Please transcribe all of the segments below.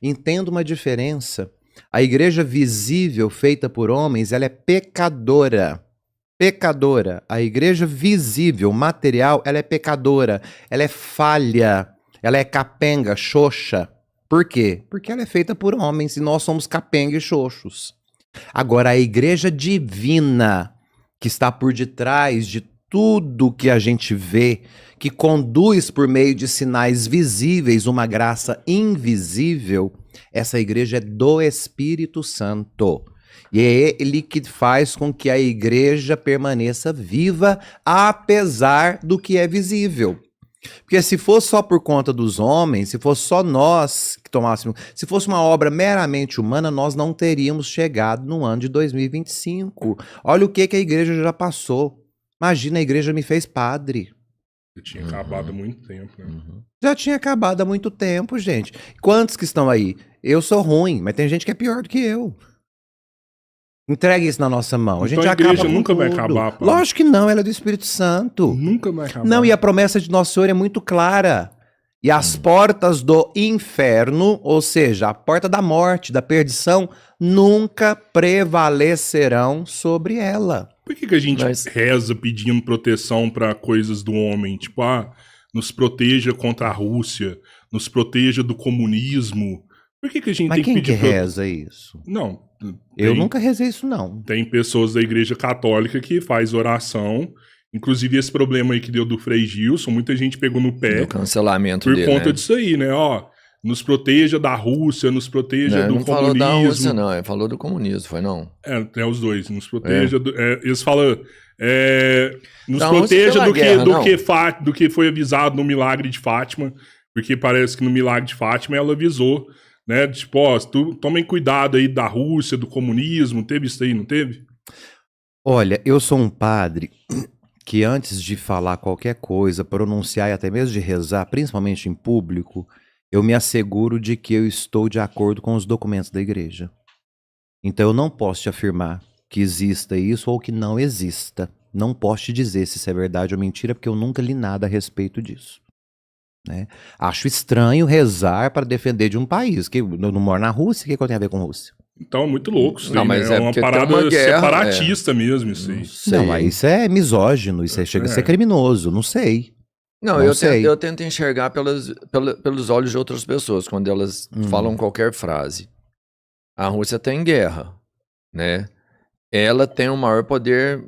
Entenda uma diferença. A igreja visível feita por homens, ela é pecadora. Pecadora. A igreja visível, material, ela é pecadora. Ela é falha. Ela é capenga, xoxa. Por quê? Porque ela é feita por homens e nós somos capenga e xoxos. Agora, a igreja divina, que está por detrás de tudo que a gente vê, que conduz por meio de sinais visíveis uma graça invisível, essa igreja é do Espírito Santo. E é ele que faz com que a igreja permaneça viva, apesar do que é visível. Porque se fosse só por conta dos homens, se fosse só nós que tomássemos, se fosse uma obra meramente humana, nós não teríamos chegado no ano de 2025. Olha o que a igreja já passou. Imagina, a igreja me fez padre. Já tinha acabado há muito tempo, né? Já tinha acabado há muito tempo, gente. Quantos que estão aí? Eu sou ruim, mas tem gente que é pior do que eu. Entregue isso na nossa mão. A Então gente a igreja acaba com nunca vai tudo. acabar, Paulo. Lógico que não, ela é do Espírito Santo. Nunca vai acabar. Não, e a promessa de Nosso Senhor é muito clara. E as portas do inferno, ou seja, a porta da morte, da perdição, nunca prevalecerão sobre ela. Por que a gente reza pedindo proteção para coisas do homem? Tipo, nos proteja contra a Rússia, nos proteja do comunismo. Por que a gente Mas tem que quem que pedir reza isso? Não. Eu nunca rezei isso, não. Tem pessoas da Igreja Católica que faz oração. Inclusive esse problema aí que deu do Frei Gilson, muita gente pegou no pé. Do cancelamento por dele, conta né? disso aí, né? Nos proteja da Rússia, nos proteja do não comunismo. Falou da Rússia, não. Ele falou do comunismo, foi não? É os dois. Nos proteja... eles falam... nos Da proteja Rússia do que foi avisado no milagre de Fátima. Porque parece que no milagre de Fátima ela avisou, né? Tipo, tomem cuidado aí da Rússia, do comunismo. Teve isso aí, não teve? Olha, eu sou um padre que antes de falar qualquer coisa, pronunciar e até mesmo de rezar, principalmente em público, eu me asseguro de que eu estou de acordo com os documentos da igreja. Então eu não posso te afirmar que exista isso ou que não exista. Não posso te dizer se isso é verdade ou mentira, porque eu nunca li nada a respeito disso. Né? Acho estranho rezar para defender de um país, que eu não moro na Rússia, o que eu tenho a ver com a Rússia? Então, muito louco isso Não, aí, mas né? é É uma porque parada tem uma guerra, separatista mesmo, isso aí. Não, mas isso é misógino, isso chega a ser criminoso, não sei. Não, Não eu sei. tento enxergar pelos olhos de outras pessoas, quando elas falam qualquer frase. A Rússia tem guerra, né? Ela tem um maior poder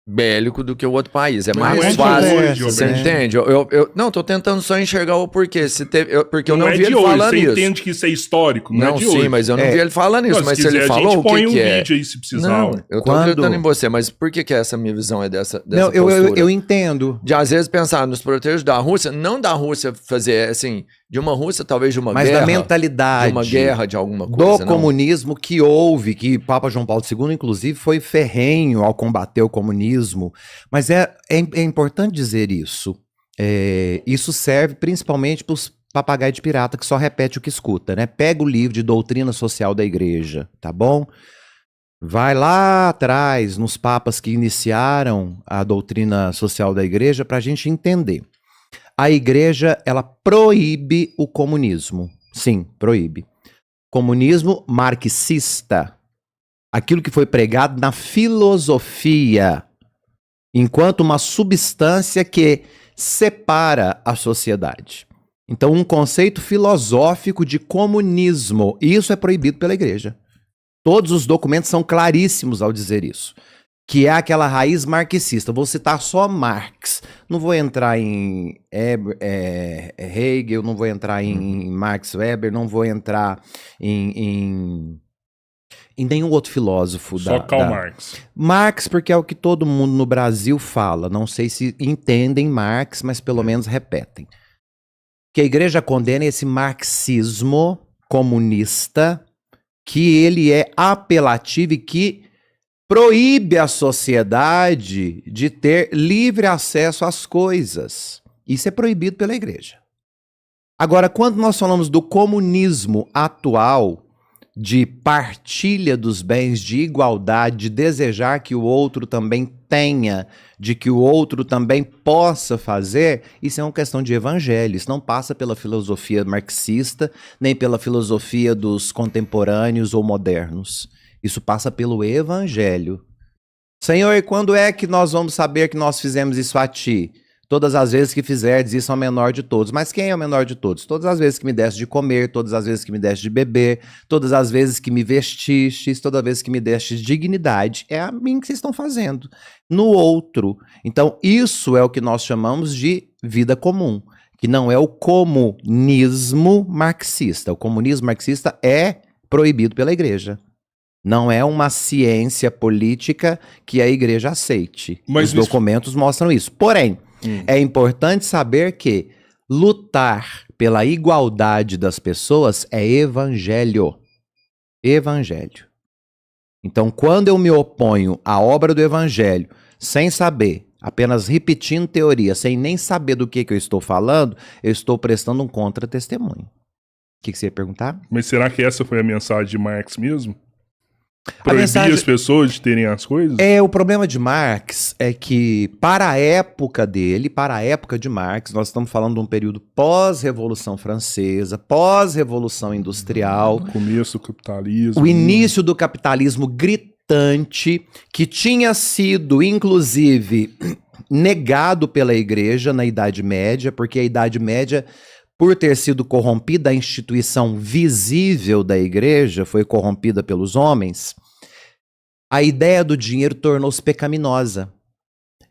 bélico do que o outro país. É Mas mais não é de fácil. hoje, Você Alberto. entende? Não, tô tentando só enxergar o porquê. Porque eu não é vi de ele hoje, falando você isso. entende que isso é histórico, não é de sim, hoje. mas eu não vi ele falando isso. Não, Mas se quiser, ele a falou, gente o põe que é? vídeo aí se precisar. Não, eu tô Quando- acreditando em você, mas por que essa minha visão é dessa Não, postura? eu entendo. De às vezes pensar nos protejos da Rússia, não da Rússia fazer assim, de uma Rússia, talvez de uma Mas guerra. da mentalidade. De uma guerra, de alguma Do coisa. não? comunismo que houve, que Papa João Paulo II, inclusive, foi ferrenho ao combater o comunismo. Mas é importante dizer isso. Isso serve principalmente para os papagaios de pirata que só repete o que escuta, né? Pega o livro de doutrina social da igreja, tá bom? Vai lá atrás, nos papas que iniciaram a doutrina social da igreja, para a gente entender. A igreja, ela proíbe o comunismo. Sim, proíbe. Comunismo marxista. Aquilo que foi pregado na filosofia, enquanto uma substância que separa a sociedade. Então, um conceito filosófico de comunismo. Isso é proibido pela igreja. Todos os documentos são claríssimos ao dizer isso. Que é aquela raiz marxista. Vou citar só Marx. Não vou entrar em Hegel, não vou entrar em Max Weber, não vou entrar em nenhum outro filósofo. Só Karl Marx. Marx, porque é o que todo mundo no Brasil fala. Não sei se entendem Marx, mas pelo menos repetem. Que a igreja condena esse marxismo comunista, que ele é apelativo e que proíbe a sociedade de ter livre acesso às coisas. Isso é proibido pela igreja. Agora, quando nós falamos do comunismo atual, de partilha dos bens, de igualdade, de desejar que o outro também tenha, de que o outro também possa fazer, isso é uma questão de evangelho. Isso não passa pela filosofia marxista, nem pela filosofia dos contemporâneos ou modernos. Isso passa pelo evangelho. Senhor, e quando é que nós vamos saber que nós fizemos isso a ti? Todas as vezes que fizerdes isso ao menor de todos. Mas quem é o menor de todos? Todas as vezes que me deste de comer, todas as vezes que me deste de beber, todas as vezes que me vestistes, todas as vezes que me deste dignidade. É a mim que vocês estão fazendo. No outro. Então, isso é o que nós chamamos de vida comum, que não é o comunismo marxista. O comunismo marxista é proibido pela igreja. Não é uma ciência política que a igreja aceite. Mas os documentos mostram isso. Porém, é importante saber que lutar pela igualdade das pessoas é evangelho. Evangelho. Então, quando eu me oponho à obra do evangelho, sem saber, apenas repetindo teoria, sem nem saber do que eu estou falando, eu estou prestando um contra-testemunho. O que você ia perguntar? Mas será que essa foi a mensagem de Marx mesmo? Proibir mensagem- as pessoas de terem as coisas? O problema de Marx é que, para a época dele, para a época de Marx, nós estamos falando de um período pós-Revolução Francesa, pós-Revolução Industrial, Começo do capitalismo. o início do capitalismo gritante, que tinha sido, inclusive, negado pela igreja na Idade Média, porque a Idade Média, por ter sido corrompida, a instituição visível da igreja foi corrompida pelos homens, a ideia do dinheiro tornou-se pecaminosa.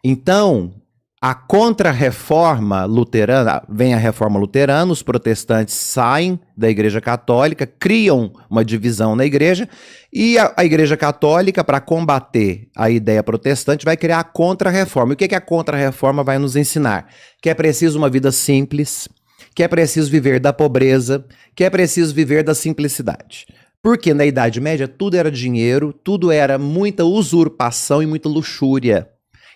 Então, a contra-reforma luterana, vem a reforma luterana, os protestantes saem da igreja católica, criam uma divisão na igreja, e a igreja católica, para combater a ideia protestante, vai criar a contra-reforma. E o que a contra-reforma vai nos ensinar? Que é preciso uma vida simples, que é preciso viver da pobreza, que é preciso viver da simplicidade. Porque na Idade Média tudo era dinheiro, tudo era muita usurpação e muita luxúria.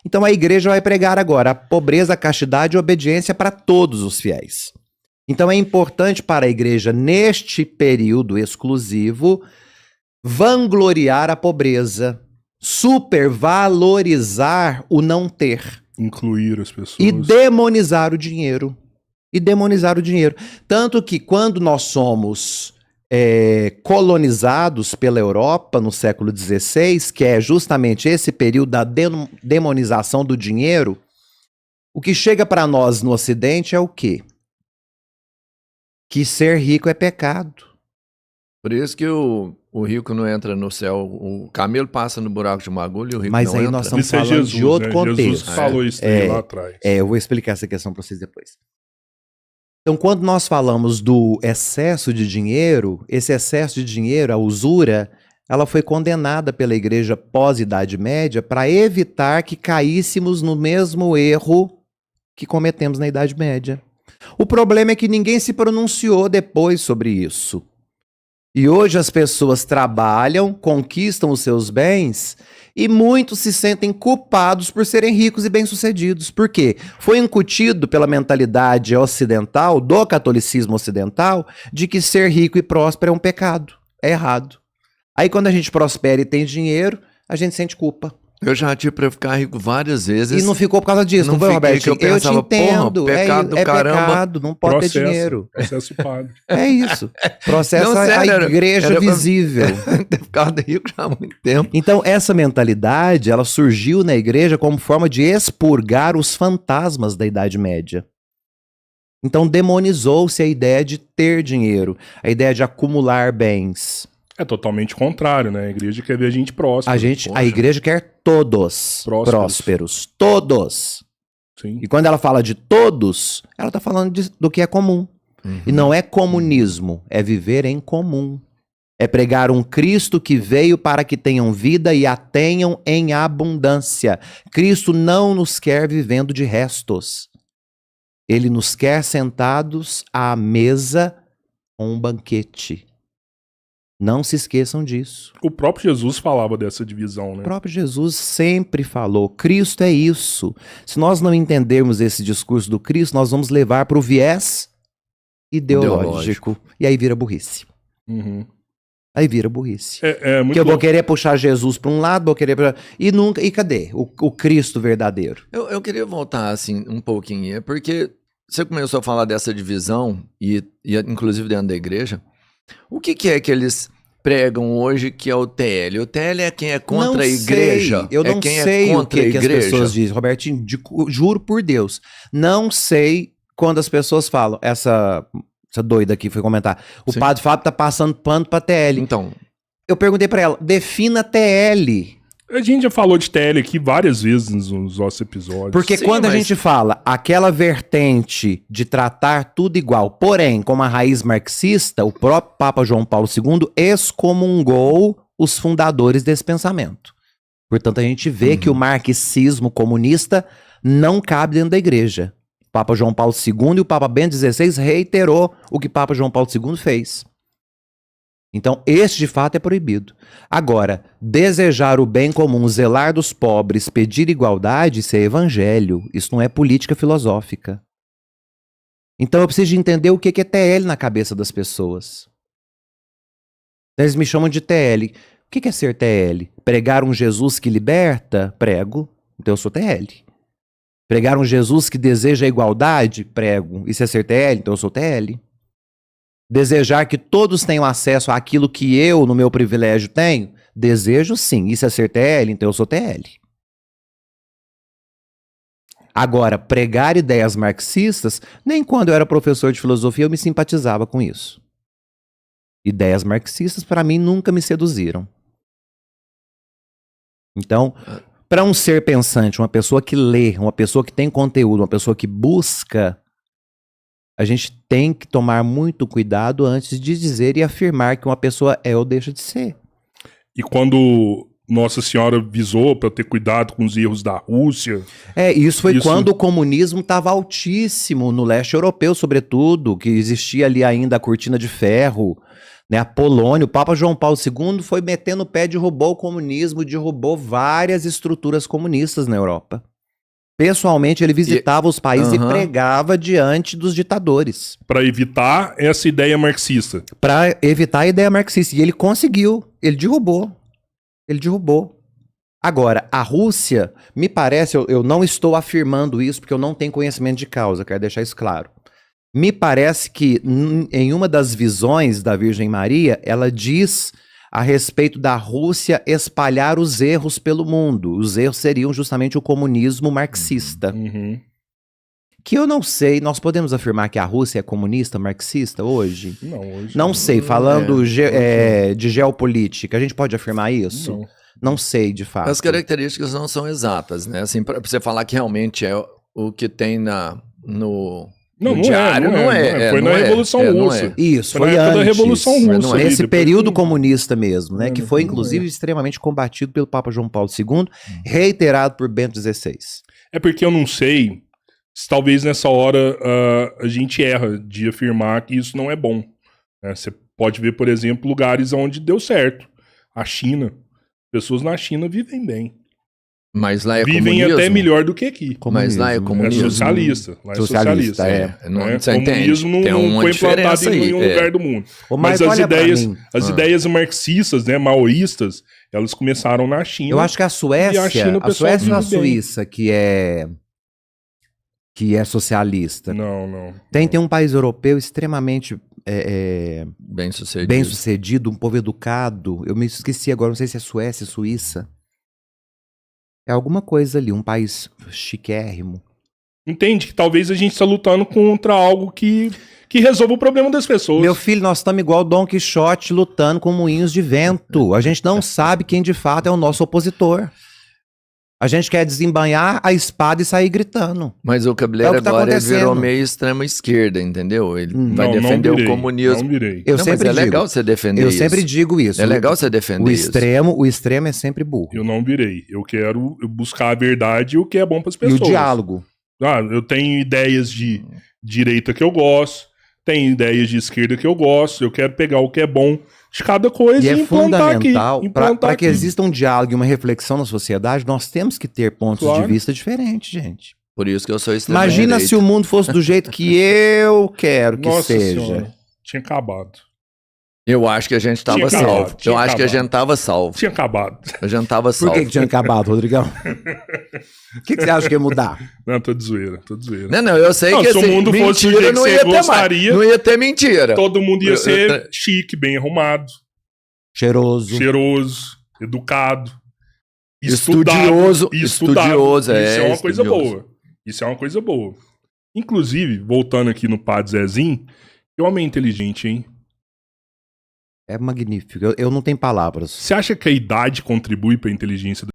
Então a igreja vai pregar agora a pobreza, a castidade e a obediência para todos os fiéis. Então é importante para a igreja, neste período exclusivo, vangloriar a pobreza, supervalorizar o não ter Incluir as pessoas. e demonizar o dinheiro. Tanto que quando nós somos colonizados pela Europa no século XVI, que é justamente esse período da demonização do dinheiro, o que chega para nós no Ocidente é o quê? Que ser rico é pecado. Por isso que o rico não entra no céu, o camelo passa no buraco de uma agulha e o rico Mas não aí entra. nós estamos Isso é falando Jesus, de outro né? contexto. Jesus falou isso daí lá atrás. Eu vou explicar essa questão para vocês depois. Então, quando nós falamos do excesso de dinheiro, esse excesso de dinheiro, a usura, ela foi condenada pela igreja pós-Idade Média para evitar que caíssemos no mesmo erro que cometemos na Idade Média. O problema é que ninguém se pronunciou depois sobre isso. E hoje as pessoas trabalham, conquistam os seus bens e muitos se sentem culpados por serem ricos e bem-sucedidos. Por quê? Foi incutido pela mentalidade ocidental, do catolicismo ocidental, de que ser rico e próspero é um pecado, é errado. Aí quando a gente prospera e tem dinheiro, a gente sente culpa. Eu já tive para ficar rico várias vezes. E não ficou por causa disso, não foi, fiquei, Roberto? que eu pensava, te entendo, porra, pecado do caramba. pecado, não pode ter dinheiro. Processo padre. É isso. Processa Não, sério, a igreja era pra- visível. ter ficado rico já há muito tempo. Então, essa mentalidade, ela surgiu na igreja como forma de expurgar os fantasmas da Idade Média. Então, demonizou-se a ideia de ter dinheiro, a ideia de acumular bens. É totalmente contrário, né? A igreja quer ver a gente próximo. A igreja quer todos prósperos. Todos. Sim. E quando ela fala de todos, ela está falando do que é comum. E não é comunismo, é viver em comum. É pregar um Cristo que veio para que tenham vida e a tenham em abundância. Cristo não nos quer vivendo de restos. Ele nos quer sentados à mesa com um banquete. Não se esqueçam disso. O próprio Jesus falava dessa divisão, né? O próprio Jesus sempre falou, Cristo é isso. Se nós não entendermos esse discurso do Cristo, nós vamos levar para o viés ideológico. E aí vira burrice. Uhum. Aí vira burrice. É muito Porque eu vou louco. querer puxar Jesus para um lado, vou querer e cadê o Cristo verdadeiro? Eu queria voltar assim um pouquinho, porque você começou a falar dessa divisão, e inclusive dentro da igreja. O que é que eles pregam hoje que é o TL? O TL é quem é contra Não a igreja. sei. Eu não quem sei é o contra a que as igreja. pessoas dizem. Robertinho, juro por Deus. Não sei quando as pessoas falam. Essa doida aqui foi comentar. O Sim. padre Fábio tá passando pano pra TL. Então, Eu perguntei pra ela, defina TL. A gente já falou de TL aqui várias vezes nos nossos episódios. Porque Sim, quando a mas- gente fala aquela vertente de tratar tudo igual, porém, com uma raiz marxista, o próprio Papa João Paulo II excomungou os fundadores desse pensamento. Portanto, a gente vê que o marxismo comunista não cabe dentro da igreja. O Papa João Paulo II e o Papa Bento XVI reiterou o que o Papa João Paulo II fez. Então, esse de fato é proibido. Agora, desejar o bem comum, zelar dos pobres, pedir igualdade, isso é evangelho. Isso não é política filosófica. Então, eu preciso de entender o que é TL na cabeça das pessoas. Eles me chamam de TL. O que é ser TL? Pregar um Jesus que liberta? Prego. Então, eu sou TL. Pregar um Jesus que deseja a igualdade? Prego. Isso é ser TL? Então, eu sou TL. Desejar que todos tenham acesso àquilo que eu, no meu privilégio, tenho? Desejo sim. Isso é ser TL? Então eu sou TL. Agora, pregar ideias marxistas, nem quando eu era professor de filosofia eu me simpatizava com isso. Ideias marxistas, para mim, nunca me seduziram. Então, para um ser pensante, uma pessoa que lê, uma pessoa que tem conteúdo, uma pessoa que busca, a gente tem que tomar muito cuidado antes de dizer e afirmar que uma pessoa é ou deixa de ser. E quando Nossa Senhora avisou para eu ter cuidado com os erros da Rússia. Isso foi Isso. quando o comunismo estava altíssimo, no leste europeu, sobretudo, que existia ali ainda a cortina de ferro, né? A Polônia, o Papa João Paulo II foi metendo o pé, derrubou o comunismo, derrubou várias estruturas comunistas na Europa. Pessoalmente, ele visitava os países e pregava diante dos ditadores. Para evitar essa ideia marxista. Para evitar a ideia marxista. E ele conseguiu. Ele derrubou. Ele derrubou. Agora, a Rússia, me parece, eu não estou afirmando isso porque eu não tenho conhecimento de causa, quero deixar isso claro. Me parece que em uma das visões da Virgem Maria, ela diz a respeito da Rússia espalhar os erros pelo mundo. Os erros seriam justamente o comunismo marxista. Uhum. Que eu não sei, nós podemos afirmar que a Rússia é comunista, marxista hoje? Não, hoje Não sei, falando de geopolítica, a gente pode afirmar isso? Não. Não sei, de fato. as características não são exatas, né? Assim, para você falar que realmente é o que tem no diário, não é. Foi não na é, Revolução não Russa. é. Isso, Foi foi na época da antes. Revolução Mas Russa. não é. ali, Nesse depois período que- comunista mesmo, né? Que foi, inclusive, extremamente combatido pelo Papa João Paulo II, reiterado por Bento XVI. É porque eu não sei se talvez nessa hora a gente erra de afirmar que isso não é bom. Né? Você pode ver, por exemplo, lugares onde deu certo. A China. Pessoas na China vivem bem. Mas lá é Vivem comunismo. até melhor do que aqui. Mas lá é É comunismo. socialista. Lá é Socialista, socialista. Não, né? você entende? Comunismo não, Tem uma não foi implantado diferença em aí, nenhum é. lugar do mundo. Ô, Mas Marco, as olha pra ideias, mim. as ideias marxistas, né, maoístas, elas começaram na China. Eu acho que a Suécia, E a China, o a pessoal Suécia ou a vive bem. Suíça que é socialista. Não. Tem um país europeu extremamente Bem sucedido. bem sucedido, um povo educado. Eu me esqueci agora, não sei se é Suécia, Suíça. É alguma coisa ali, um país chiquérrimo. Entende que talvez a gente está lutando contra algo que resolva o problema das pessoas. Meu filho, nós estamos igual Dom Quixote lutando com moinhos de vento. A gente não sabe quem de fato é o nosso opositor. A gente quer desembanhar a espada e sair gritando. Mas o É Cabeleira o que tá agora ele virou acontecendo. meio extrema esquerda, entendeu? Ele vai Não defender virei, o comunismo. Não virei. Eu Não, sempre mas é digo. legal você defender Eu isso. sempre digo isso. É legal você defender o isso. extremo é sempre burro. Eu não virei. Eu quero buscar a verdade e o que é bom para as E pessoas. o diálogo. Eu tenho ideias de direita que eu gosto, tenho ideias de esquerda que eu gosto, eu quero pegar o que é bom de cada coisa E é implantar aqui. fundamental, implantar para que aqui. exista um diálogo e uma reflexão na sociedade, nós temos que ter pontos Claro. de vista diferentes, gente. Por isso que eu sou extrema Imagina direita. se o mundo fosse do jeito que eu quero que Nossa seja. Senhora, tinha acabado. Eu acho que a gente tava Tinha acabado, salvo. tinha Eu acho que a acabado. gente tava salvo. Tinha acabado. A gente tava Por salvo. que tinha acabado, Rodrigão? O que você acha que ia mudar? Não, tô de zoeira, tô de zoeira. Não, eu sei Não, que se o assim, mundo fosse o mentira jeito não que ia você ter mais. gostaria, Não ia ter mentira. Todo mundo ia ser chique, bem arrumado, Cheiroso. cheiroso, educado, Estudioso, estudioso, Isso é uma coisa estudioso. boa. Isso é uma coisa boa. Inclusive, voltando aqui no Padre Zezinho, que homem inteligente, hein? É magnífico. Eu não tenho palavras. Você acha que a idade contribui para a inteligência